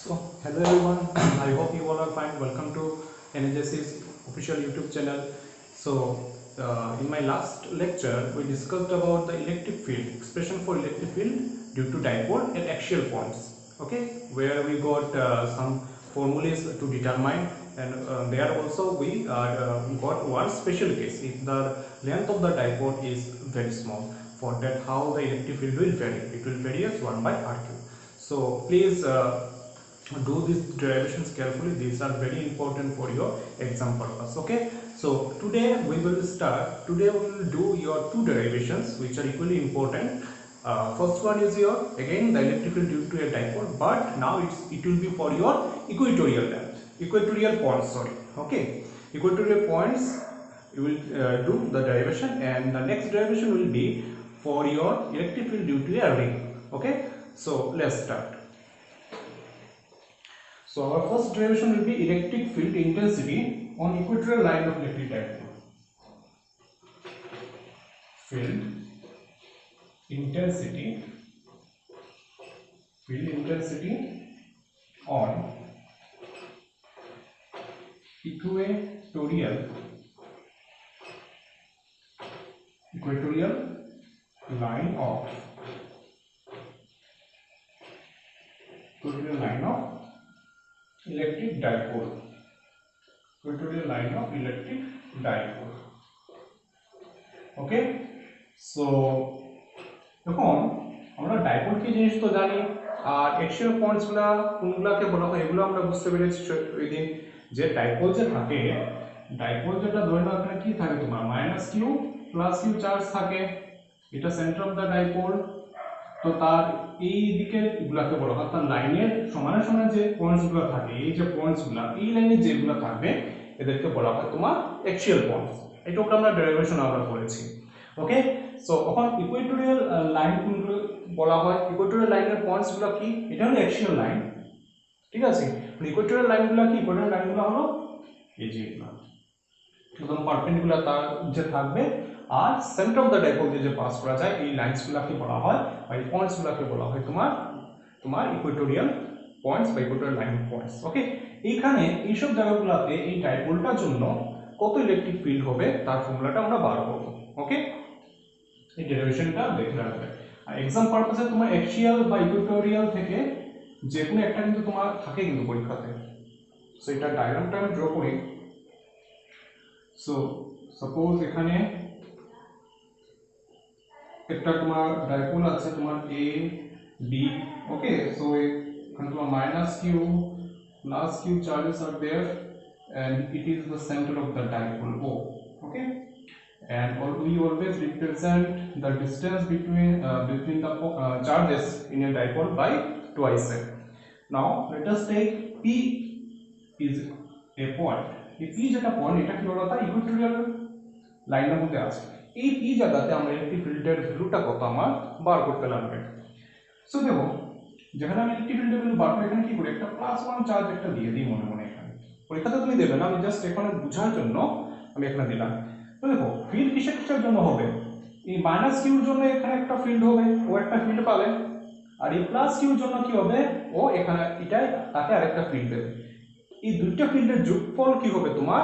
So, hello everyone. I hope you all are fine. Welcome to NHS's official YouTube channel. In my last lecture, we discussed about the electric field, expression for electric field due to dipole and axial points. Okay, where we got some formulas to determine, and there also we got one special case. If the length of the dipole is very small, for that how the electric field will vary. It will vary as 1 by r cube. So please. Do these derivations carefully. These are very important for your exam purpose. Okay, so today we will do your two derivations which are equally important. First one is your again the electric field due to a dipole, but now it will be for your equatorial points, okay, equatorial points. You will do the derivation, and the next derivation will be for your electric field due to a ring. Okay, so let's start. So our first derivation will be electric field intensity on equatorial line of electric dipole. Field intensity on equatorial line of electric dipole. Okay, so এখন আমরা dipole কি জিনিস তো জানি, আর axial points কোনগুলোকে বলা হয় এগুলো আমরা বুঝতে পেরেছি ওই দিন। যে ডাইপোল যে থাকে, ডাইপোল যেটা ধরে নাও এখানে কি থাকে তোমার -q + q চার্জ থাকে, এটা সেন্টার অফ দা ডাইপোল। তো তার এই দিকে এগুলাকে বলা হয়, তার লাইনের সমানে সমানে যে পয়েন্টসগুলো থাকে, এই যে পয়েন্টসগুলো এই লাইনে যেগুলো থাকবে এদেরকে বলা হয় তোমার অ্যাক্সিয়াল পয়েন্টস। এটাকে আমরা ডেরিভেশন আমরা করেছি। ওকে, সো এখন ইকুয়েটোরিয়াল লাইন কোনগুলো বলা হয়, ইকুয়েটোরিয়াল লাইনের পয়েন্টসগুলো কি, এটা হলো অ্যাক্সিয়াল লাইন। ঠিক আছে, ইকুয়েটোরিয়াল লাইনগুলো কি, ইকুয়েটোরিয়াল লাইনগুলো হলো এই যে একদম পারপেন্ডিকুলার তার যে থাকবে, আর সেন্টার অফ দ্য ডাইপোল যে পাস করা যায় এই লাইনসগুলোকে বলা হয় বা এই পয়েন্টসগুলোকে বলা হয় তোমার ইকুয়েটোরিয়াল পয়েন্টস বা ইকুয়েটোরিয়াল লাইন পয়েন্টস। ওকে, এইখানে এইসব জায়গাগুলোতে এই ডাইপোলটার জন্য কত ইলেকট্রিক ফিল্ড হবে তার ফর্মুলাটা আমরা বার করব। ওকে, এই ডেরিভেশনটা দেখে রাখবে। আর এক্সাম পারপাসে তোমার অ্যাক্সিয়াল বা ইকুয়েটোরিয়াল থেকে যে কোনো একটা কিন্তু তোমার থাকে কিন্তু পরীক্ষাতে। সো এটা ডায়াগ্রামটা আমি ড্র করি। সো সাপোজ এখানে একটা তোমার ডাইপোল আছে তোমার এ বি। ওকে, সো এখানে তোমার -q + q charges are there and it is the center of the dipole O. Okay, and we always represent the distance between the charges in a dipole by twice. Now let us take P is a point. এই P যেটা point, এটা কি বলতো Equatorial লাইনের মধ্যে আছে। এই P জায়গাতে আমরা ইলেকট্রিক ফিল্ডের ভ্যালুটা কত আমার বার করতে লাগবে। সো দেখো, যেখানে আমি ইলেকট্রিক ফিল্ডের ভ্যালু বার করে এখানে কি করি, একটা +1 চার্জ একটা দিয়ে দিই মনে মনে। এখানে পরীক্ষাতে তুমি দেবে না, আমি জাস্ট এখানে বোঝার জন্য আমি এখানে দিলাম। তো দেখো ফিল্ড কিসের জন্য হবে, এই -q এর জন্য এখানে একটা ফিল্ড হবে, ও একটা ফিল্ড পাবে, আর এই +q এর জন্য কি হবে, ও এখানে এটাই তাকে আরেকটা ফিল্ড দেবে। এই দুইটা ফিল্ডের যোগফল কি হবে তোমার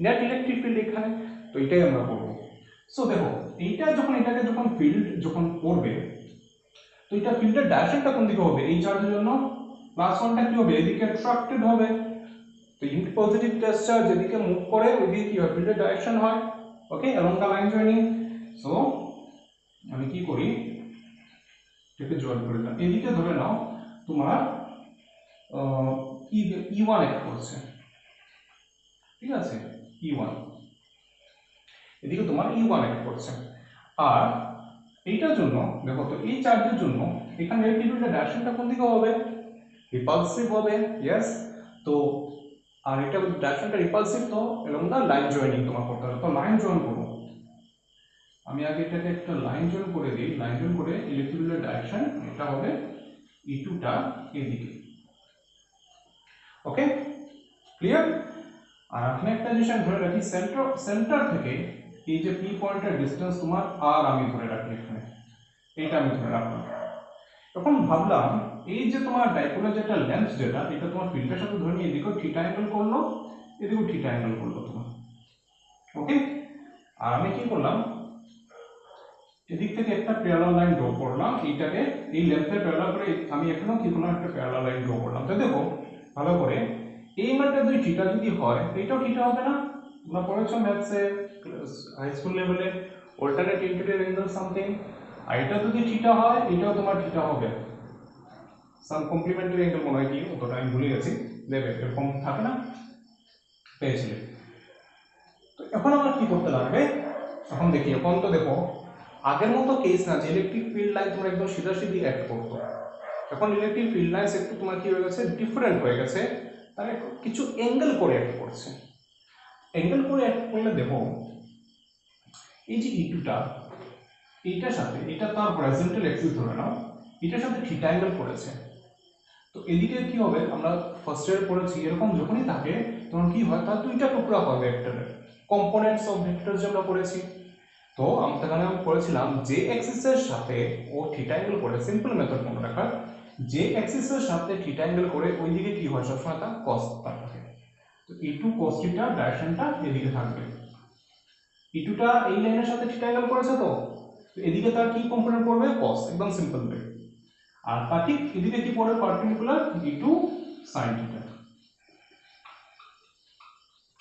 নেট ইলেকট্রিক ফিল্ড এখানে। তো এটাই আমরা করব। সো দেখো এইটা এটাকে যখন ফিল্ড পড়বে, তো এটা ফিল্ডের ডাইরেকশনটা কোন দিকে হবে, এই চার্জের জন্য +1টা কি হবে, এদিকে অ্যাট্রাক্টেড হবে। তো ইনটু পজিটিভ টেস্ট চার্জ যেদিকে মুভ করে ওইদিকে কি হয়, ফিল্ডের ডাইরেকশন হয়। Okay, along the line joining. So আমি কি করি, এটাকে জয়েন করে দিলাম। এদিকে ধরে নাও তোমার E1 অ্যাক্ট করছে, ঠিক আছে, E1 এদিকে তোমার E1 অ্যাক্ট করছে। আর এইটার জন্য দেখো, তো এই চার্জের জন্য এখানে ইলেকট্রিক ফিল্ডের ডাইরেকশনটা কোন দিকে হবে, রিপালসিভ হবে। ইয়েস, তো আর এটা ডাইরেকশনটা রিপালসিভ, তো এরকম দা লাইন জয়েনিং তোমার করতে হবে। তো লাইন জয়েন করব, আমি আগে এটাকে একটা লাইন জয়েন করে দিই। লাইন জয়েন করে ইলেকট্রিক ফিল্ডের ডাইরেকশন এটা হবে E2টা এদিকে। ওকে, ক্লিয়ার। আর এখানে একটা জিনিস আমি ধরে রাখি, সেন্টার থেকে এই যে পি পয়েন্টের ডিসটেন্স তোমার আর আমি ধরে রাখি, এখানে এইটা আমি ধরে রাখলাম। তখন ভাবলাম এই যে তোমার ডাইপোলের যেটা লেন্থ যেটা এটা তোমার ফিল্ডের সাথে ধরে নিয়ে এদিকেও থিটা অ্যাঙ্গেল করলো, এদিকেও থিটা অ্যাঙ্গেল করলো তোমার। ওকে, আর আমি কি করলাম, এদিক থেকে একটা প্যারালাল লাইন ড্র করলাম, এইটাকে এই লেন্থের প্যারালাল করে আমি এখানেও কি করলাম, একটা প্যারালাল লাইন ড্র করলাম। তো দেখো ভালো করে, এই মানটা যদি থিটা যদি হয় এটাও থিটা হবে না? তোমরা পড়েছো ম্যাথসে হাই স্কুল লেভেলে অল্টারনেট ইন্টিরিয়র অ্যাঙ্গেল সামথিং, আর এটা যদি থিটা হয় এটাও তোমার থিটা হবে। সাম কমপ্লিমেন্টারি অ্যাঙ্গেল মনে হয়, কি ওটা আমি ভুলে গেছি, দেবে এরকম থাকে না, পেয়েছিলে। তো এখন আমরা কি করতে লাগবে, এখন দেখি, এখন তো দেখো আগের মতো কেস না যে ইলেকট্রিক ফিল্ড লাইন তোমার একদম সিধাসিধি অ্যাক্ট করতো। এখন ইলেকট্রিক ফিল্ড লাইন্স একটু তোমার কি হয়ে গেছে, ডিফারেন্ট হয়ে গেছে, তার কিছু অ্যাঙ্গেল করে অ্যাক্ট করছে। অ্যাঙ্গেল করে অ্যাক্ট করলে দেখো এই যে ইটুটা, এইটার সাথে এটা তার হরাইজন্টাল অ্যাক্সিস ধরে নাও, এটার সাথে থিটা অ্যাঙ্গেল করেছে। তো এদিকে কি হবে, আমরা ফার্স্ট ইয়ার পড়েছি এরকম যখনই থাকে তখন কি হয়, তার দুইটা টুকরা হয় ভেক্টরের, কম্পোনেন্টস অফ ভেক্টর যে আমরা পড়েছি। তো আমরা এখানে পড়েছিলাম যে অ্যাক্সিসের সাথে ও থিটা অ্যাঙ্গেল করে, সিম্পল মেথড মনে রাখার, যে অ্যাক্সিসের সাথে থিটা অ্যাঙ্গেল করে ওইদিকে কি হয় সবসময় তার কস থাকে। তো e2 cos থিটা ডাইরেকশনটা এদিকে থাকবে, e2টা এই লাইনের সাথে থিটা অ্যাঙ্গেল করেছে, তো এদিকে তার কি কম্পোনেন্ট পড়বে, cos, একদম সিম্পল ওয়ে। আর তার ঠিক এদিকে কি পড়বে, perpendicular e2 sin theta,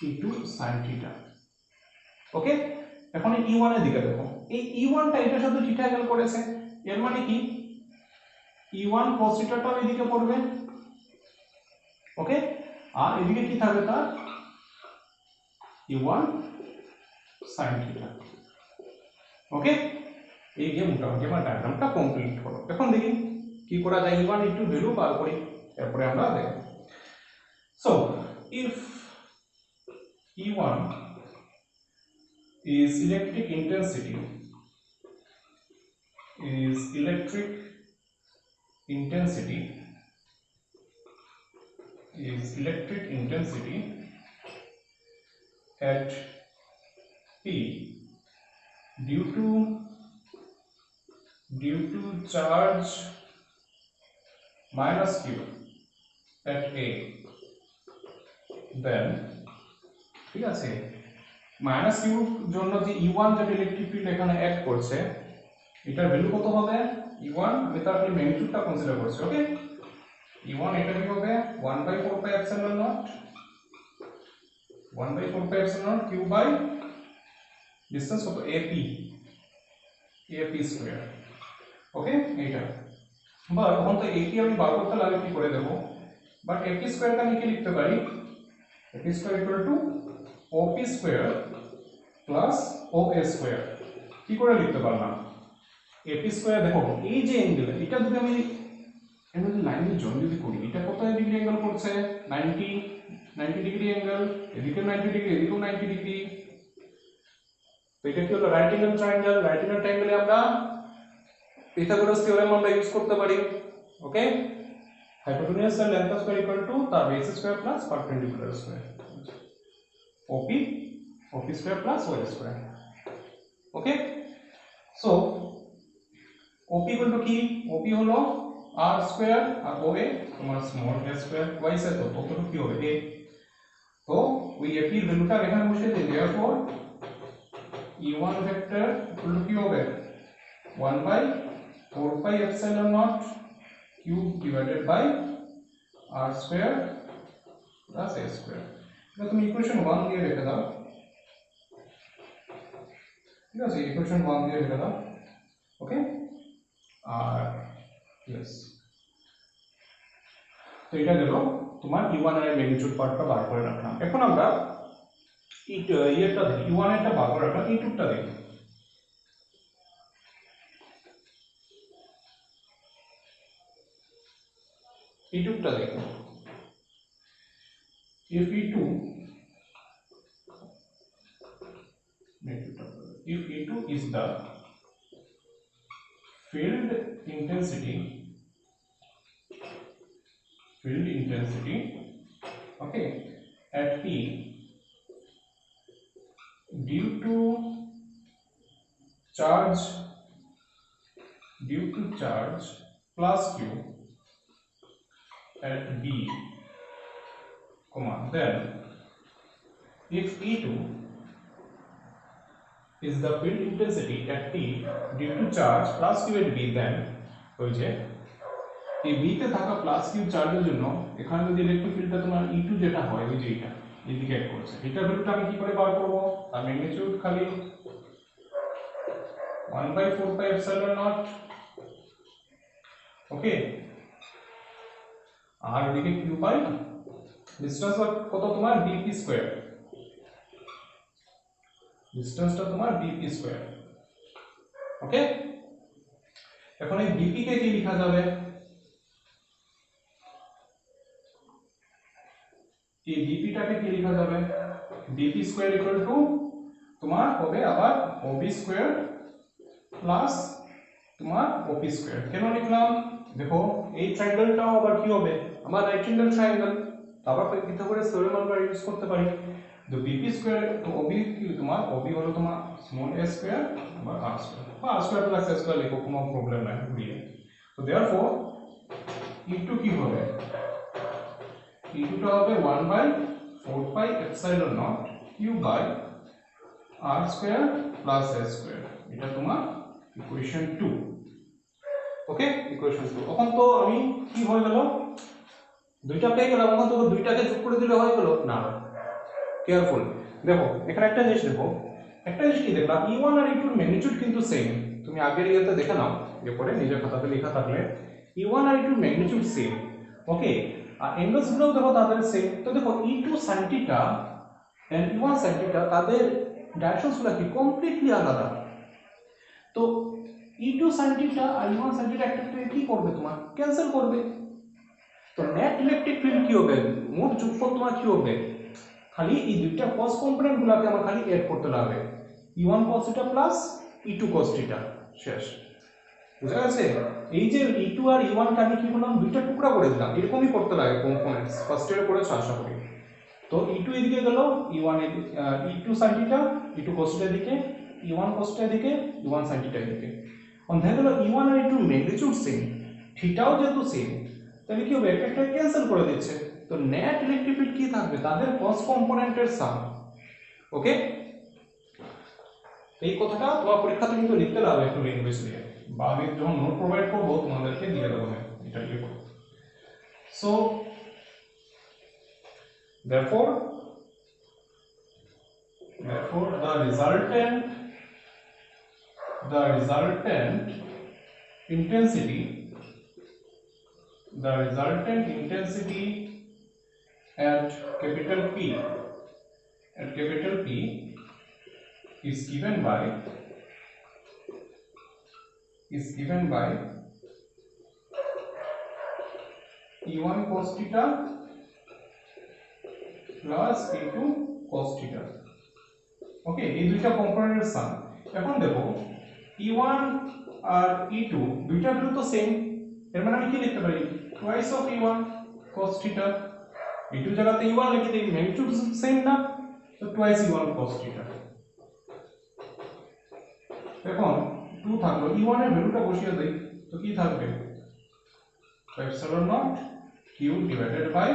e2 sin theta. Okay, এখন e1 এর দিকে দেখো, এই e1 টা এটার সাথে থিটা অ্যাঙ্গেল করেছে, এর মানে কি e1 cos থিটাটাও এদিকে পড়বে। ওকে, আর এদিকে কি থাকবে তার e1 sin থিটা। ওকে, এই যে মোটামুটি আমার ডায়াগ্রামটা কমপ্লিট হলো। এখন দেখি কি করা যায়, e1 একটু ভ্যালু বার করি, তারপরে আমরা দেখব। So if e1 is electric intensity at P due to charge minus Q at A, then ঠিক আছে, মাইনাস কিউ জন্য যে E1 যেটা ইলেকট্রিক ফিল্ড এখানে অ্যাক্ট করছে, এটার ভ্যালু কত হবে, E1 আমি তার ম্যাগনিটিউডটা কনসিডার করছি। ওকে, E1 এটা কি হবে 1/4 pi epsilon not, 1/4 pi epsilon not q by distance কত AP স্কয়ার। ওকে, এইটা বাট এখন তো AP আমি বার করতে লাগে কি করে দেবো, বাট AP স্কয়ারটা আমি কি লিখতে পারি, AP square equal to OP square plus OA square. কি করে লিখতে পারলাম, AP স্কয়ার দেখো এই যে অ্যাঙ্গেল, এটা যদি আমি লাইনের জয়েন যদি করি, এটা কত ডিগ্রি অ্যাঙ্গেল করছে, 90 ডিগ্রি অ্যাঙ্গেল, এদিকে 90 ডিগ্রি, এদিকেও 90 ডিগ্রি। তো এটা কি হলো, right angle triangle. Right angle ট্রায়াঙ্গেলে আমরা পিথাগোরাস থিওরেম আমরা ইউজ করতে পারি। Okay, hypotenuse and length of square equal to তার base square plus perpendicular square, OP square plus OA square. Okay, so OP equal to কি, OP হলো r square আর OA তোমার small a square, twice এত কতটুকু কি হবে a। তো ওই AP এর ভ্যালুটা এখানে বসিয়ে দিই, therefore E1 vector equal to কি হবে 1/4 pi epsilon naught q divided by r square plus a square। এটা তুমি ইকুয়েশন 1 দিয়ে রেখে দাও, ঠিক আছে, ইকুয়েশন 1 দিয়ে রেখে দাও। ওকে, আর यस, তো এটা গেল তোমার E1 এর ম্যাগনিটিউড পার্টটা বার করে রাখলাম। এখন আমরা ইয়েটা দেখি, E1 এরটা বার করে রাখলাম, E2টা দেখি। E2টা দেখো, if E2 is the field intensity, okay, at P due to charge plus Q at B, comma, then if E2 is the field intensity at T due to charge plus Q at B, then ওই যে এই B তে থাকা plus Q চার্জের জন্য এখানে যদি electric ফিল্ডটা তোমার E2 যেটা হয় ওই যে এটা ইন্ডিকেট করছে, এটার ভ্যালুটা আমি কি করে বার করব? তার ম্যাগনিটিউড খালি 1/4 pi epsilon naught, ওকে, আর এদিকে Q পাই ডিসটেন্স কত তোমার bp স্কয়ার, ডিসটেন্সটা তোমার bp স্কয়ার, ওকে। এখন এই bp কে কি লেখা যাবে? এই bp টাকে কি লেখা যাবে? bp স্কয়ার ইকুয়াল টু তোমার হবে আবার ob স্কয়ার প্লাস তোমার op স্কয়ার। কেন লিখলাম দেখো, এই ট্রায়াঙ্গেলটাও আবার কি হবে আমার রাইট হ্যান্ডেল ট্রায়াঙ্গেল, আবার পিথাগোরাস থিওরেম আমরা ইউজ করতে পারি। তো bp স্কয়ার তো ob কি তোমার ob হলো তোমার স্মল a স্কয়ার বা r স্কয়ার বা r square plus a square লিখো, কোনো প্রবলেম নাই বুঝিয়ে। তো देयरफॉर e2 কি হবে? e2 টা হবে 1/4 pi epsilon naught q by r square plus a square, এটা তোমার ইকুয়েশন 2, ওকে, ইকুয়েশন 2। এখন তো আমি কি হয়ে গেল, দুইটা পেয়ে গেলাম, এখন তো দুইটাকে যোগ করে দিলে হয়ে গেল না। কেয়ারফুল দেখো, এখানে একটা জিনিস দেখো, একটা জিনিস কি দেখলাম, E1 আর E2 এর ম্যাগনিটিউড কিন্তু সেম। তুমি আগের ইয়েতে দেখে নাও, এরপরে নিজের খাতাতে লেখা থাকলে E1 আর E2 এর ম্যাগনিটিউড সেম, ওকে, আর অ্যাঙ্গেলস গুলো দেখো তাদের সেম। তো দেখো E2 sin theta and E1 sin theta তাদের ডাইরেকশনস গুলো কি কমপ্লিটলি আলাদা। তো E2 sin থিটা আর E1 sin থিটা একটা কি করবে, তোমার ক্যান্সেল করবে। তো নেট ইলেকট্রিক ফিল্ড কি হবে, মোট যোগফল তোমার কি হবে, খালি এই দুইটা cos কম্পোনেন্ট গুলোকে আমার খালি এড করতে লাগবে, E1 cos θ plus E2 cos θ, শেষ। বুঝা গেছে? এই যে E2 আর E1 কে আমি কি করলাম, দুইটা টুকরা করে দিলাম, এরকমই করতে লাগে কম্পোনেন্টস, ফার্স্ট ইয়ারে করেছো আশা করি। তো E2 এদিকে গেল, E1 E2 sin θ, E2 cos θ এদিকে, E1 cos θ এদিকে, E1 sin θ এদিকে। এখন দেখা গেল E1 আর E2 ম্যাগনিটিউড সেম, থিটাও যেহেতু সেম, তাহলে কি হবে, একটা ক্যান্সেল করে দিচ্ছে। তো নেট ইলেকট্রিক ফিল্ড কি থাকবে, তাদের cos কম্পোনেন্টের সাম, ওকে। এই কথাটা তোমার পরীক্ষাতে কিন্তু লিখতে হবে একটু ল্যাঙ্গুয়েজ দিয়ে, বা আমি যখন নোট প্রোভাইড করব তোমাদেরকে দিয়ে দেবো, এটা লিখো। So therefore the resultant intensity at capital P is given by E1 cos θ plus E2 cos θ, ওকে, এই দুইটা কম্পোনেন্টের সাম। এখন দেখো E1 আর E2 দুইটা ভ্যালু তো সেম, এর মানে আমি কি লিখতে পারি, twice of E1 cos θ, E2 জায়গাতে E1 লিখে দিই, ম্যাগনিটিউড সেম না, তো টুয়াইস E1 cos θ। এখন 2 থাকলো, E1 এর ভ্যালুটা বসিয়ে দেই, তো কি থাকবে, epsilon naught q divided by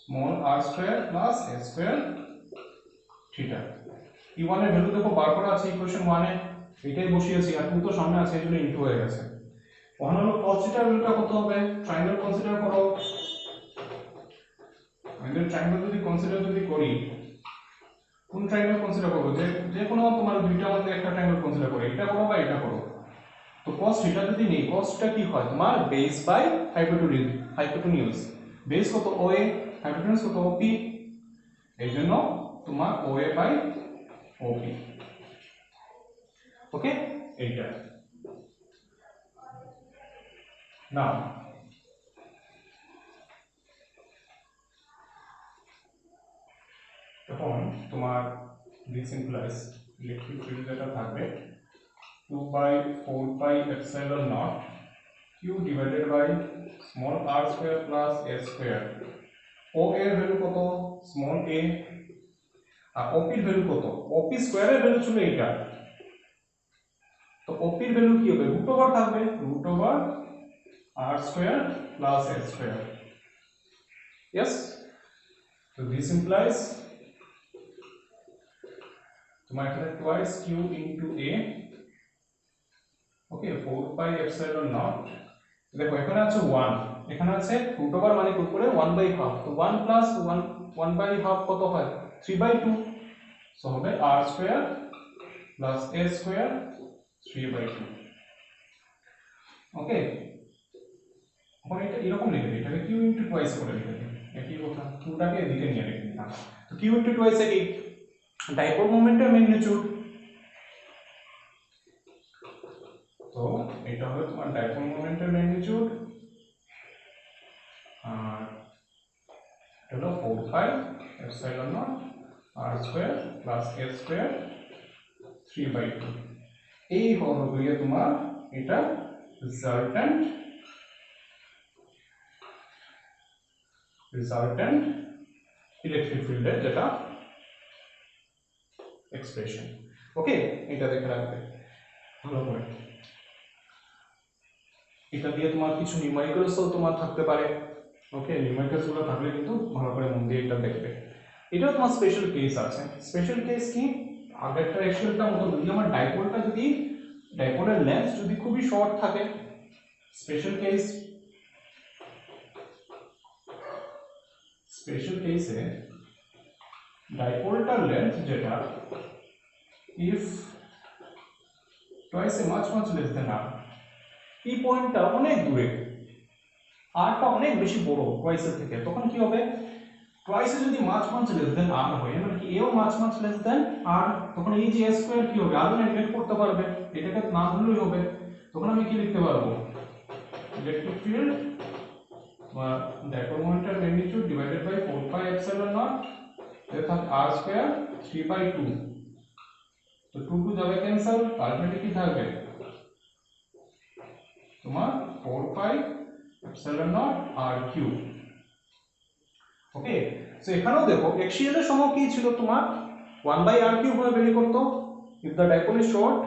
small r square plus a square theta। E1 এর ভ্যালু দেখো বার করা আছে ইকুয়েশন 1 এ, এটাই বসিয়েছি, আর 2 তো সামনে আছে এজন্য ইনটু হয়ে গেছে। ওখানে হলো cos θ এর ভ্যালুটা কত হবে, ট্রায়াঙ্গেল কনসিডার করো, আমাদের ট্রায়াঙ্গেল যদি করি, কোন ট্রায়াঙ্গেল কনসিডার করব, যে কোনো তোমার দুইটার মধ্যে একটা ট্রায়াঙ্গেল কনসিডার করো, এটা করো বা এটা করো। তো cos θ যদি নেই, cos θ কি হয় তোমার বেস বাই হাইপোটেনিউজ, বেস কত OA, হাইপোটেনিউজ কত OP, এইজন্য তোমার OA বাই OP, ওকে, এইটা। নাও তখন তোমার দিস ইমপ্লাইজ ইলেকট্রিক ফিল্ড যেটা থাকবে 2/4 pi epsilon naught q divided by small r square plus a square। o এর ভ্যালু কত, স্মল a, আর op এর ভ্যালু কত, op স্কয়ার এর ভ্যালু ছিল এটা, তো op এর ভ্যালু কি হবে, √ওভার থাকবে, √over r square plus s square. Yes, so this implies তোমার এখানে twice q into a, okay 4 pi epsilon naught। দেখো এখানে আছে 1, এখানে আছে root over মানে উপরে 1/2, তো 1 plus 1/2 কত হয় 3/2, সো হবে r square plus s square 3/2। ওকে, এখন এটা এরকম লিখে দিই, এটাকে q into twice করে লিখে দিই, একই কথা, পুরোটাকে এদিকে নিয়ে লিখে দিলাম। তো q into twice এ কি ডাইপোল মোমেন্টের ম্যাগনিটিউড, তো এটা হলো তোমার ডাইপোল মোমেন্টের ম্যাগনিটিউড, আর এটা হলো 4 pi epsilon naught r square plus s square 3/2। এই হলো গিয়ে তোমার এটা রিজাল্টেন্ট ইলেকট্রিক ফিল্ডের যেটা এক্সপ্রেশন। ওকে, এটা দেখে রাখবে ভালো করে। এটা দিয়ে তোমার কিছু নিউমেরিক্যালসও তোমার থাকতে পারে। ওকে, নিউমেরিক্যালস গুলো থাকলে কিন্তু ভালো করে মন দিয়ে এটা দেখবে। এটাও তোমার স্পেশাল কেস আছে। স্পেশাল কেস কি, আগেরটা অ্যাকচুয়ালটা মতো যদি আমার ডাইপোলটা যদি ডাইপোলের লেন্থ যদি খুবই শর্ট থাকে, স্পেশাল কেসে ডাইপোলটার লেন্থ যেটা if twice much less than r, এই পয়েন্টটা অনেক দূরে, আরটা অনেক বেশি বড় twice এর থেকে, তখন কি হবে twice যদি much less than r হয়, মানে কি এও much less than r, তখন এই যে s স্কয়ার কি হবে, আর নেগলেক্ট করতে পারবে, এটাকে না ধরলেই হবে। তখন আমি কি লিখতে পারবো, ইলেকট্রিক ফিল্ড ডাইপোল মোমেন্টের magnitude divided by 4 pi epsilon naught, অর্থাৎ r স্কয়ার 3/2, তো 2 যাবে ক্যান্সেল, আলটিমেটলি কি থাকবে তোমার 4 pi epsilon naught r cube। ওকে, সো এখানেও দেখো axial এর সময় কি ছিল তোমার 1/r cube হয়ে ভ্যারি করতো if the dipole is short,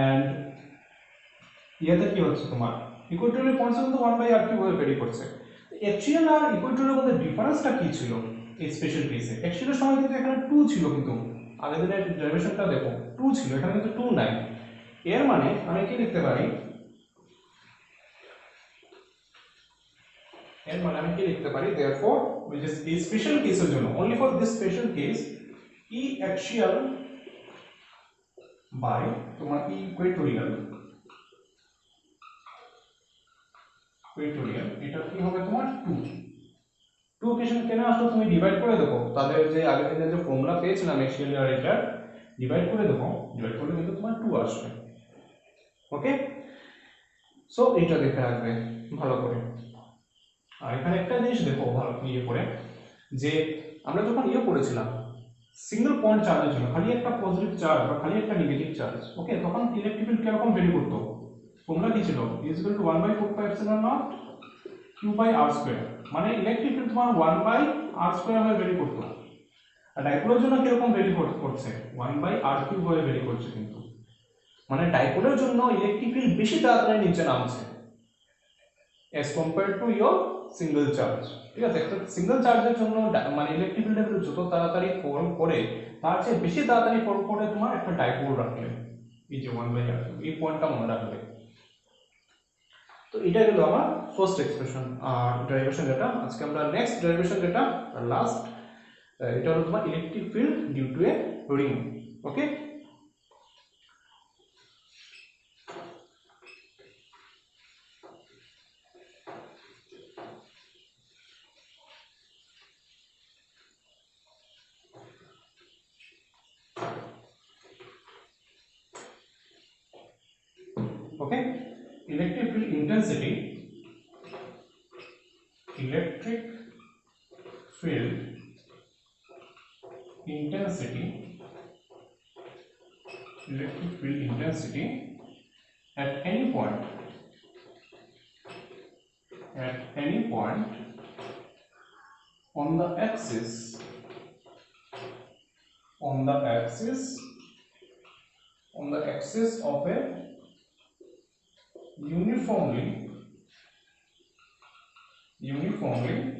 and ইয়াতে কি হচ্ছে তোমার ইকুয়েটরিয়াল পয়েন্টস কিন্তু 1/r cube হয়ে ভ্যারি করছে। axial আর ইকুয়েটরিয়াল মধ্যে ডিফারেন্সটা কি ছিল এই স্পেশাল কেসে? axial এর সময় কিন্তু এখানে 2 ছিল, কিন্তু আগের দিনের ডেরিভেশনটা দেখো 2 ছিল, এখানে কিন্তু 2 নাই। এর মানে আমি কি লিখতে পারি, therefore which is a special case এর জন্য, only for this special case, E axial by তোমার E equatorial এটা কি হবে তোমার 2 ইকুয়েশন কেন আসলো, তুমি ডিভাইড করে দেখো তাদের যে আগের দিনের যে ফর্মুলা পেয়েছিলাম axial আর এটা ডিভাইড করে দেখো, ডিভাইড করলে কিন্তু তোমার 2 আসবে। ওকে, সো এটা দেখে রাখবে ভালো করে। আর এখানে একটা জিনিস দেখো ভালো করে, যে আমরা যখন করেছিলাম সিঙ্গেল পয়েন্ট চার্জের জন্য খালি একটা পজিটিভ চার্জ বা খালি একটা নেগেটিভ চার্জ, ওকে, তখন ইলেকট্রিক ফিল্ড কিরকম ভ্যারি করতো, তোমরা কি ছিল = 1/4 pi epsilon naught q by r square, মানে ইলেকট্রিক ফিল্ড তোমার 1/r square হয়ে ভ্যারি করতো। আর ডাইপোলের জন্য কিরকম ভ্যারি করছে 1/r cube হয়ে ভ্যারি করছে, কিন্তু মানে ডাইপোলের জন্য ইলেকট্রিক ফিল্ড বেশি তাড়াতাড়ি নিচে নামছে as compared to your single charge. ঠিক আছে, একটা সিঙ্গেল চার্জের জন্য মানে ইলেকট্রিক ফিল্ড যত তাড়াতাড়ি ফর্ম করে তার চেয়ে বেশি তাড়াতাড়ি ফর্ম করে তোমার একটা ডাইপোল রাখলে, এই যে 1/r, এই পয়েন্টটা মনে রাখবে। তো এটা হলো আমার ফার্স্ট এক্সপ্রেশন আর ডেরিভেশন, যেটা আজকে আমরা নেক্সট ডেরিভেশন যেটা লাস্ট, এটা হলো তোমার electric field due to a ring. Okay, okay, electric field intensity at any point on the axis of a uniformly uniformly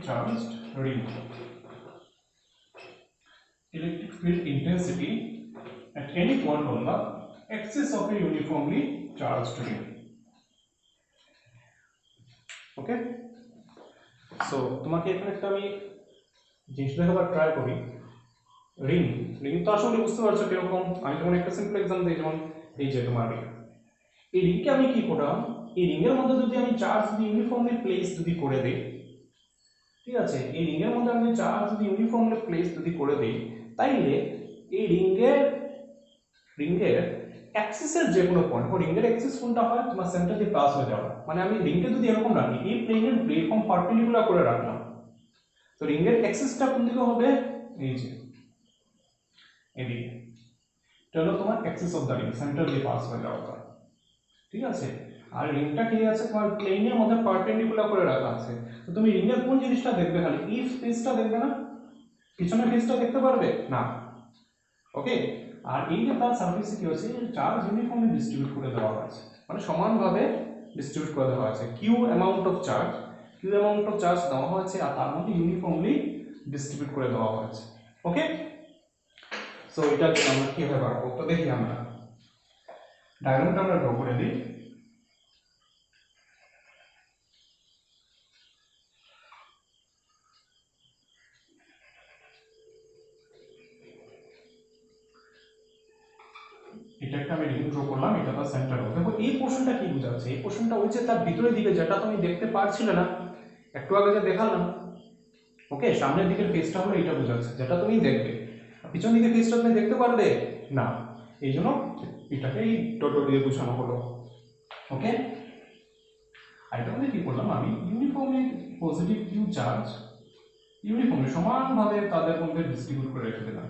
charged ring. Electric field intensity at any point on the axis of a uniformly charged ring. Okay, so তোমাকে এখানে একটা আমি জিনিস দেখাবার try করি। Ring তো আসলে বুঝতে পারছো কিরকম, আমি যেমন একটা সিম্পল এক্সাম্পল দিই, যেমন এই যে তোমার রিং, এই রিংকে আমি কি করলাম, এই রিং এর মধ্যে যদি আমি চার্জ যদি ইউনিফর্মলি প্লেস যদি করে দেই, ঠিক আছে, এই রিং এর মধ্যে আমি চার্জ যদি ইউনিফর্মলি প্লেস যদি করে দেই, তাইলে এই রিংয়ের অ্যাক্সিসের যে কোনো পয়েন্ট, ও রিংয়ের অ্যাক্সিস কোনটা হয় তোমার সেন্টার দিয়ে পাস হয়ে যাওয়া, মানে আমি রিংকে যদি এরকম রাখি, এই প্লেনের এরকম পার্পেন্ডিকুলার করে রাখলাম, তো রিংয়ের অ্যাক্সিসটা কোন দিকে হবে, এই যে এদিকে, এটা হলো তোমার Axis of the ring, centre দিয়ে পাস হয়ে যাওয়াটা, ঠিক আছে। আর রিংটা কি আছে তোমার প্লেনের মধ্যে পার্পেন্ডিকুলার করে রাখা আছে, তো তুমি রিংয়ের কোন জিনিসটা দেখবে, খালি এই ফেসটা দেখবে না, পিছনের ফেসটা দেখতে পারবে না, ওকে। আর এই যে তার সার্ফেসে কি হচ্ছে, চার্জ ইউনিফর্মলি ডিস্ট্রিবিউট করে দেওয়া হয়েছে, মানে সমানভাবে ডিস্ট্রিবিউট করে দেওয়া হয়েছে, কিউ অ্যামাউন্ট অফ চার্জ দেওয়া হয়েছে, আর তার মধ্যে ইউনিফর্মলি ডিস্ট্রিবিউট করে দেওয়া হয়েছে, ওকে। সো এটা আমরা কিভাবে বার করব, তো দেখি আমরা ডায়াগ্রামটা আমরা ড্র করে দিই। এটা একটা আমি রিং ড্র করলাম, এটা তার সেন্টার হবে। দেখো এই পোরশনটা কি বোঝাচ্ছে, এই পোরশনটা হচ্ছে তার ভিতরের দিকে, যেটা তুমি দেখতে পারছিলে না একটু আগে যে দেখালাম, ওকে। সামনের দিকের ফেসটা হলো এটা বোঝাচ্ছে, যেটা তুমি দেখবে, পিছন দিকের ফেসটা তুমি দেখতে পারবে না, এই জন্য এটাকে এই ডট দিয়ে বোঝানো হলো, ওকে। আর এটা মধ্যে কি করলাম, আমি uniformly positive q charge uniformly সমানভাবে তাদের মধ্যে ডিস্ট্রিবিউট করে রেখে দিলাম,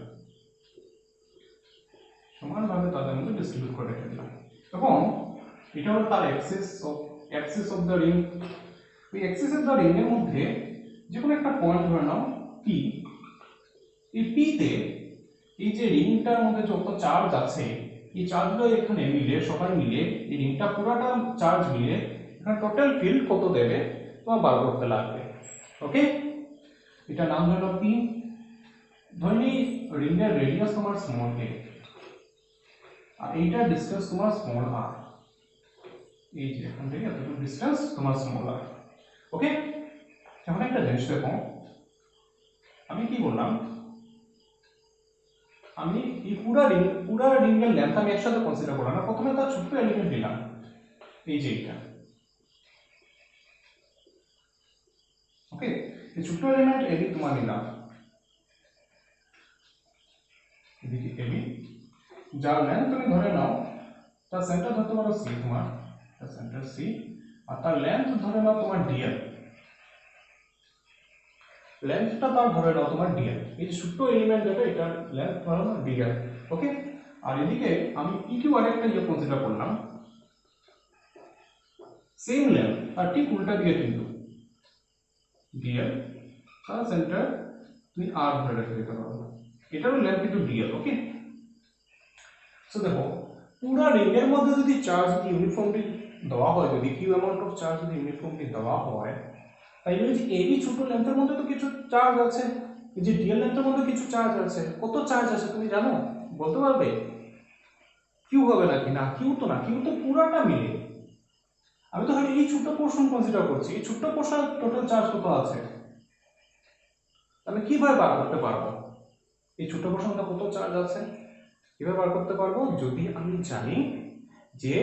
এবং এটা হলো তার অ্যাক্সিস অফ দ্য রিং। ওই অ্যাক্সিস অফ দ্য রিং এর মধ্যে যে কোনো একটা পয়েন্ট ধরে নাও পি, এই পি তে এই যে রিংটার মধ্যে যত চার্জ আছে, এই চার্জগুলো এখানে মিলে, সবাই মিলে এই রিংটা পুরোটা চার্জ মিলে এখানে টোটাল ফিল্ড কত দেবে তোমার বার করতে লাগবে, ওকে। এটা নাম হলো পি। ধরে নিই রিং এর রেডিয়াস তোমার স্মল এ, আর এইটা ডিসটেন্স তোমার স্মল আর, এই যে এখান থেকে এতটুকু ডিসটেন্স তোমার স্মল আর, ওকে। এখন একটা জিনিস দেখো, আমি কি বললাম, আমি এই পুরা রিং এর লেন্থ আমি একসাথে কনসিডার করলাম না, প্রথমে তার ছোট্ট এলিমেন্ট নিলাম, এই যে এটা, ওকে। এই ছোট্ট এলিমেন্ট এবি তোমার নিলাম, এদিকে এবি, যার লেন্থ তুমি ধরে নাও, তার সেন্টার ধরতে পারো সি, তোমার তার সেন্টার সি, আর তার লেন্থ ধরে নাও তোমার ডিএল, লেন্থটা তার ধরে নাও তোমার ডিএল, এই যে ছোট্ট এলিমেন্ট যেটা এটার লেন্থ ধরে নাও ডিএল, ওকে। আর এদিকে আমি ইকিউ আরেকটা ইয়ে কনসিডার করলাম, সেম লেন্থ আর ঠিক উল্টা দিকে, কিন্তু ডিএল তার সেন্টার তুমি আর ধরে রেখে দিতে পারো, এটারও লেন্থ কিন্তু ডিএল, ওকে। সো দেখো পুরা রিং এর মধ্যে যদি চার্জ যদি ইউনিফর্মলি দেওয়া হয়, যদি কিউ অ্যামাউন্ট অফ চার্জ যদি ইউনিফর্মলি দেওয়া হয়, তাইলে যে এবি ছোট লেন্থের মধ্যে তো কিছু চার্জ আছে, এই যে ডিএল লেন্থের মধ্যে কিছু চার্জ আছে, কত চার্জ আছে তুমি জানো, বলতে পারবে? কিউ হবে নাকি? না, কিউ তো পুরাটা মিলে, আমি তো খালি এই ছোট্ট পোর্শন কনসিডার করছি, এই ছোট্ট পোর্শন টোটাল চার্জ কত আছে, আমি কিভাবে বার করতে পারবো এই ছোট্ট পোর্শনটা কত চার্জ আছে, কিভাবে বার করতে পারবো, যদি আমি জানি যে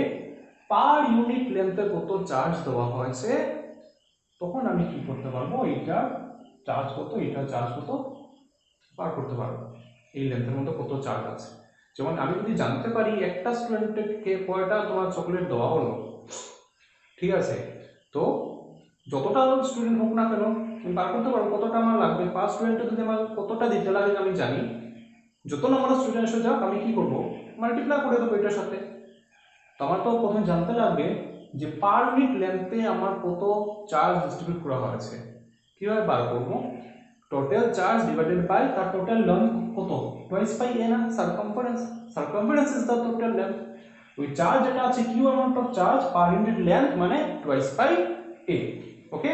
পার ইউনিট লেন্থে কত চার্জ দেওয়া হয়েছে, তখন আমি কি করতে পারবো, এইটা চার্জ কত, এটা চার্জ কত বার করতে পারবো, এই লেন্থের মধ্যে কত চার্জ আছে। যেমন আমি যদি জানতে পারি একটা স্টুডেন্টকে কয়টা তোমার চকলেট দেওয়া হলো, ঠিক আছে, তো যতটা স্টুডেন্ট হোক না কেন আমি বার করতে পারবো কতটা আমার লাগবে, পার স্টুডেন্টে যদি আমার কতটা দিতে লাগে আমি জানি, যত নম্বর স্টুডেন্ট এসে যাক আমি কি করবো, মাল্টিপ্লাই করে দেবো এটার সাথে। তো আমার তো প্রথমে জানতে লাগবে যে পার ইউনিট লেন্থে আমার কত চার্জ ডিস্ট্রিবিউট করা হয়েছে, কিভাবে বার করবো, টোটাল চার্জ ডিভাইডেড বাই তার টোটাল লেন্থ কত, টুয়াইস বাই এ না, circumference is the total length, ওই চার্জ যেটা আছে q amount of charge per unit length মানে twice by a. Okay,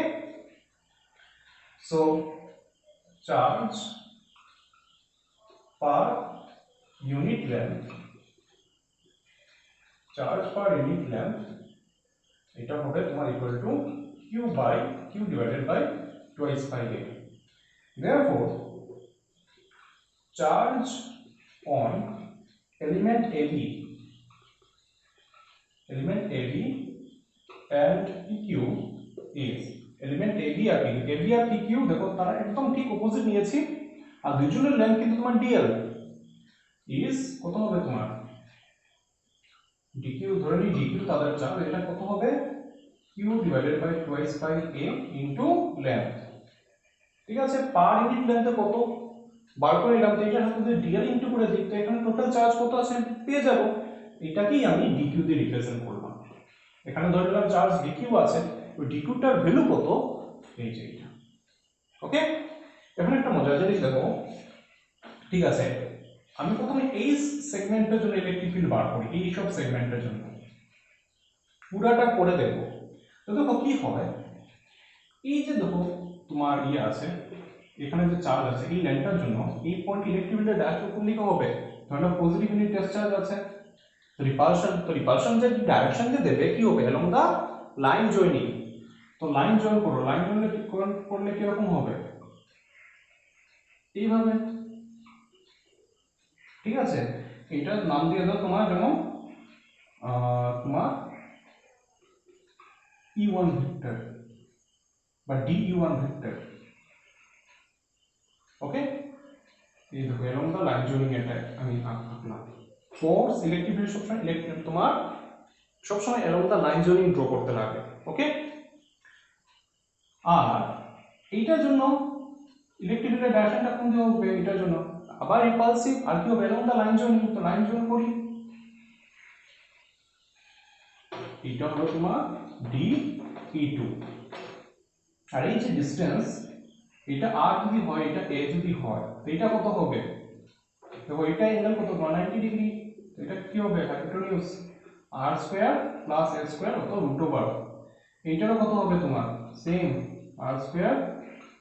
so charge per unit length, charge per unit length এটা হবে তোমার equal to q divided by twice by a. Therefore charge on element AB and PQ is element AB আর PQ দেখো তারা একদম ঠিক opposite নিয়েছি, আর দুজনের লেন্থ কিন্তু তোমার dl is কত হবে তোমার dq, ধরে নি dq তাদের চার্জ, এটা কত হবে q divided by twice by a into length. ঠিক আছে, পার ইউনিট লেন্থে কত বার করে নিলাম, তো এটার সাথে যদি dl ইনটু করে দিই তো এখানে টোটাল চার্জ কত আছে পেয়ে যাব। এটাকেই আমি dq দিয়ে রিপ্রেজেন্ট করলাম। এখানে ধরে নিলাম চার্জ dq আছে, ওই dq টার ভ্যালু কত, এই যে এটা। ওকে, এখন একটা মজার জিনিস দেখো, ঠিক আছে, আমি প্রথমে এই সেগমেন্টের জন্য ইলেকট্রিক ফিল্ড বার করি, এই সব সেগমেন্টের জন্য পুরাটা করে দেখো। তো দেখো কি হয়, এই যে দেখো তোমার ইয়ে আছে, এখানে যে চার্জ আছে এই লেন্থটার জন্য এই পয়েন্ট ইলেকট্রিক ফিল্ডের ডাইরেকশন কোন দিকে হবে, ধরো পজিটিভ ইউনিট টেস্ট চার্জ আছে, তো রিপালশন যে ডাইরেকশন যে দেবে কি হবে, অ্যালং দা লাইন জয়েনিং। তো লাইন জয়েন করো, লাইন জয়েন করলে কি রকম হবে, এইভাবে। ঠিক আছে, এটার নাম দিয়ে দাও তোমার, যেমন তোমার E1 ভেক্টর বা DE1 ভেক্টর। ওকে, এই দেখো এরকম দা লাইন জয়েনিং এটা আমি আঁকলাম। ফোর্স ইলেকট্রিক ফিল্ড সবসময় তোমার সবসময় এরকম দা লাইন জয়েনিং ড্র করতে লাগে। ওকে, আর এইটার জন্য ইলেকট্রিক ফিল্ডের ডাইরেকশনটা কোন দিকে হবে, এটার জন্য আবার রিপালসিভ, আর কি হবে এরকম দা লাইন জয়েনিং। তো লাইন জয়েন করি, এটা হলো তোমার DE2, আর এই যে ডিসটেন্স এটা r যদি হয়, এটা a যদি হয়, তো এটা কত হবে, দেখো এটা অ্যাঙ্গেল কত 190 ডিগ্রি, তো এটা কি হবে hypotenuse r square plus a square অত রুট ওভার, এইটারও কত হবে তোমার same r square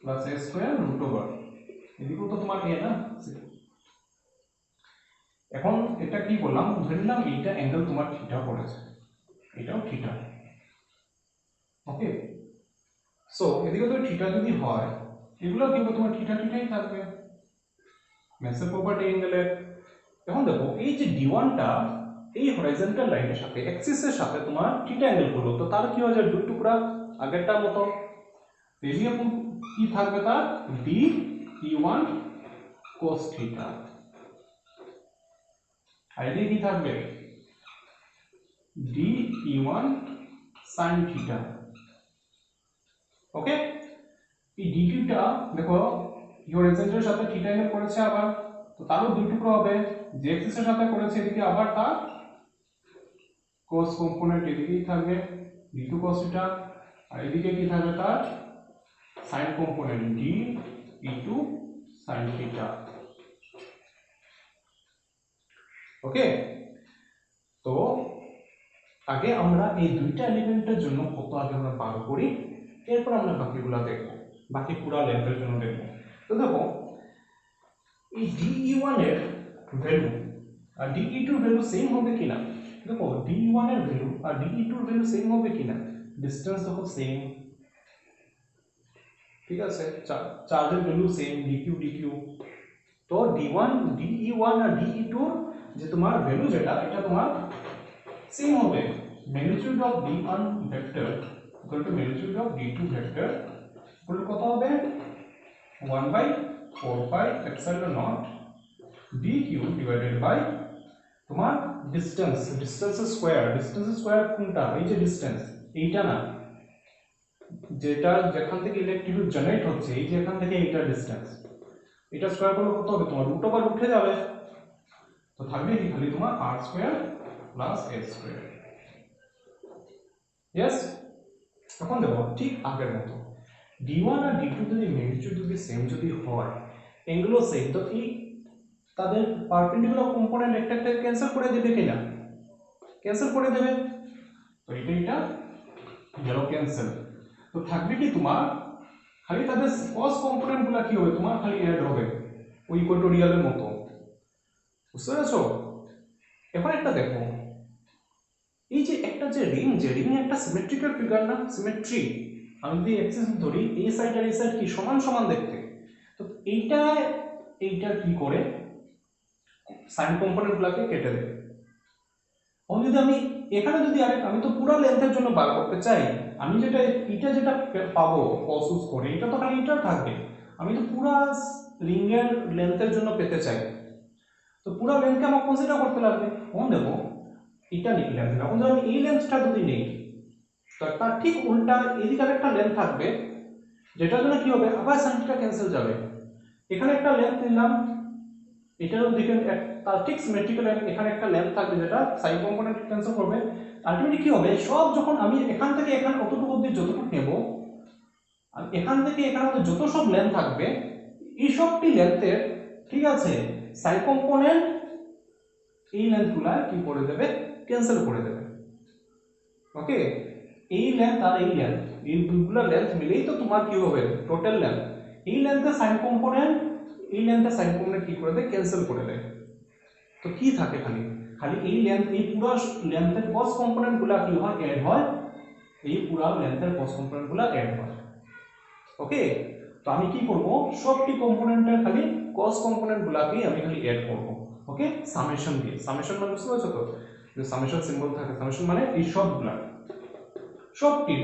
plus a square root over, এদিকেও তো তোমার a না। এখন এটা কি বললাম, ধরে নিলাম এইটা অ্যাঙ্গেল তোমার থিটা পড়েছে, এটাও থিটা। ওকে, সো এদিকে তো থিটা যদি হয়, এগুলো কি হবে তোমার থিটা থিটাই থাকবে, ম্যাসের প্রপার্টি অ্যাঙ্গেলের। এখন দেখো এই যে d1 টা এই হরাইজন্টাল লাইনের সাথে অ্যাক্সিসের সাথে তোমার থিটা অ্যাঙ্গেল করলো, তো তার কি হয়ে যায় দুই টুকরা আগেরটার মতো, এরিয়া কি থাকবে তার DE1 cos থিটা, আর এদিকে কি থাকবে DE1 sin থিটা। ওকে, এই d2 টা দেখো হরাইজন্টালের সাথে থিটা অ্যাঙ্গেল করেছে আবার, তো তারও দুই টুকরা হবে, যে অ্যাক্সিসের সাথে করেছে এদিকে আবার তার cos কম্পোনেন্ট এদিকেই থাকবে d2 cos থিটা, আর এদিকে কি থাকবে তার sin component DE2 sin theta. Okay, তো আগে আমরা এই দুইটা এলিমেন্টের জন্য কত আগে আমরা বার করি, এরপর আমরা বাকিগুলো দেখব, বাকি পুরো লেন্থের জন্য দেখব। তো দেখো এই DE1 এর ভ্যালু আর DE2 এর ভ্যালু সেম হবে কিনা, দেখো DE1 এর ভ্যালু আর DE2 এর ভ্যালু সেম হবে কিনা, ডিসটেন্স দেখো সেম, ঠিক আছে, চার্জের ভ্যালু সেম dq, তো DE1 আর DE2 যে তোমার ভ্যালু যেটা এটা তোমার সেম হবে, magnitude of D1 vector equal to magnitude of D2 vector equal to কত হবে 1/4 pi epsilon not dq divided by তোমার ডিসটেন্সের স্কয়ার কোনটা, এই যে ডিসটেন্স এইটা না, যেটা যেখান থেকে ইলেকট্রিক ফিল্ড জেনারেট হচ্ছে, এই যে এখান থেকে এইটা ডিসটেন্স, এটা স্কয়ার করলে কত হবে তোমার রুট ওভার উঠে যাবে, তো থাকবে কি খালি তোমার r square plus a square. Yes, এখন দেখো ঠিক আগের মতো d1 আর d2 যদি ম্যাগনিটিউড যদি সেম যদি হয়, অ্যাঙ্গেলও সেম, তো এই তাদের পারপেন্ডিকুলার কম্পোনেন্ট একটা একটা ক্যান্সেল করে দিবে কিনা, ক্যান্সেল করে দেবে। তো এটা গেল ক্যান্সেল। তো থাকবে কি তোমার খালি তাদের কস কম্পোনেন্টগুলো কি হবে তোমার খালি অ্যাড হবে ওই ইকুয়েটোরিয়ালের মতো, বুঝতে পেরেছো? এখন একটা দেখো, এই যে একটা যে রিং একটা সিমেট্রিক্যাল ফিগার না, সিমেট্রি। আমি যদি অ্যাক্সিস ধরি এই সাইড আর এই সাইড কি সমান সমান দেখতে, তো এইটা কি করে সাইন কম্পোনেন্টগুলোকে কেটে দেবে। এখন যদি আমি এখানে যদি আমি তো পুরো লেন্থের জন্য বার করতে চাই, আমি যেটা পাবো কস ইউজ করে এটা তো খালি এটা থাকবে, আমি তো পুরো রিংয়ের লেন্থের জন্য পেতে চাই, তো পুরো লেন্থকে আমার কনসিডার করতে লাগবে। এখন দেখো এটা নিলাম, এখন যদি আমি এই লেন্থটা যদি নেই, তো তার ঠিক উল্টা এদিকে একটা লেন্থ থাকবে যেটার জন্য কি হবে আবার সাইনটা ক্যান্সেল যাবে। এখানে একটা লেন্থ নিলাম, এটারও দিকে তার ঠিক সিমেট্রিক্যাল এখানে একটা লেন্থ থাকবে যেটা সাইন কম্পোনেন্ট ক্যান্সেল করবে। আলটিমেটলি কি হবে সব যখন আমি এখান থেকে এখানে অতটুকু অবধি যতটুকু নেব, আর এখান থেকে এখানে যত সব লেন্থ থাকবে এই সবটি লেন্থের ঠিক আছে সাইন কম্পোনেন্ট এই লেন্থগুলা কি করে দেবে ক্যান্সেল করে দেবে। ওকে, এই লেন্থ আর এই লেন্থ এই দুইগুলা লেন্থ মিলেই তো তোমার কি হবে টোটাল লেন্থ। এই লেন্থের সাইন কম্পোনেন্ট এই লেন্থের সাইন কম্পোনেন্ট কি করে দেয় ক্যান্সেল করে দেয়। তো কি থাকে খালি খালি এই লেন্থ এই পুরো লেন্থের কস কম্পোনেন্টগুলা কি হয় অ্যাড হয়, এই পুরো লেন্থের কস কম্পোনেন্টগুলা অ্যাড হয়। ওকে, তো আমি কি করব সবটি কম্পোনেন্টের খালি কস কম্পোনেন্টগুলাকেই আমি খালি অ্যাড করব। ওকে, সামেশন দিয়ে, সামেশন মানে বুঝতে পারছো তো, যে সামেশন সিম্বল থাকে, সামেশন মানে এই সবগুলা